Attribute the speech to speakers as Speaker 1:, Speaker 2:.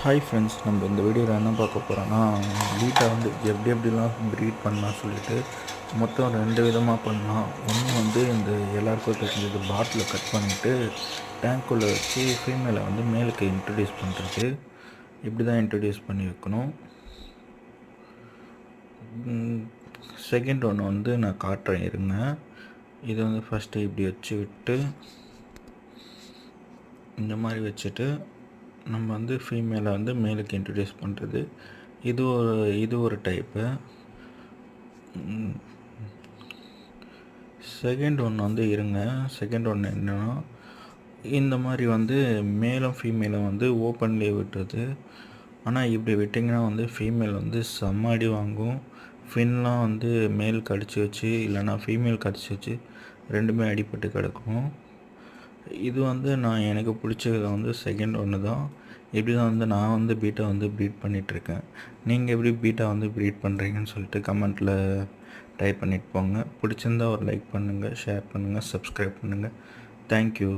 Speaker 1: Hi friends, நம்ம இந்த வீடியோவில் என்ன பார்க்க போகிறோன்னா, பீட்டா வந்து எப்படிலாம் ப்ரீட் பண்ணலாம் சொல்லிட்டு மொத்தம் 2 விதமாக பண்ணலாம். ஒன்று வந்து இந்த எல்லாருக்கும் தெரிஞ்சது பாட்டில் கட் பண்ணிவிட்டு டேங்க்குள்ளே வச்சு ஃபீமேலை வந்து மேலுக்கு இன்ட்ரடியூஸ் பண்ணுறது. இப்படி தான் இன்ட்ரடியூஸ் பண்ணி வைக்கணும். செகண்ட் ஒன்று வந்து நான் காட்டுறேன் இருங்க. இது வந்து ஃபஸ்ட்டு இப்படி வச்சு விட்டு இந்த மாதிரி வச்சுட்டு நம்ம வந்து ஃபீமேலை வந்து மேலுக்கு இன்ட்ரடியூஸ் பண்ணுறது. இது ஒரு டைப்பு. செகண்ட் ஒன்று வந்து இருங்க. செகண்ட் ஒன்று என்னென்னா, இந்த மாதிரி வந்து மேலும் ஃபீமேலும் வந்து ஓப்பன்லேயே விட்டுறது. ஆனால் இப்படி விட்டிங்கன்னா வந்து ஃபீமேல் வந்து செம்ம அடி வாங்கும். ஃபின்லாம் வந்து மேல் கடிச்சு வச்சு இல்லைனா ஃபீமேல் கடிச்சு வச்சு ரெண்டுமே அடிபட்டு கிடக்கும். இது வந்து எனக்கு பிடிச்சது வந்து செகண்ட் ஒன்று தான். இப்படி தான் வந்து நான் வந்து பீட்டா வந்து ப்ரீட் பண்ணிகிட்ருக்கேன். நீங்கள் எப்படி பீட்டா வந்து ப்ரீட் பண்ணுறீங்கன்னு சொல்லிட்டு கமெண்ட்டில் டைப் பண்ணிட்டு போங்க. பிடிச்சிருந்தா ஒரு லைக் பண்ணுங்கள், ஷேர் பண்ணுங்கள், சப்ஸ்கிரைப் பண்ணுங்கள். தேங்க்யூ.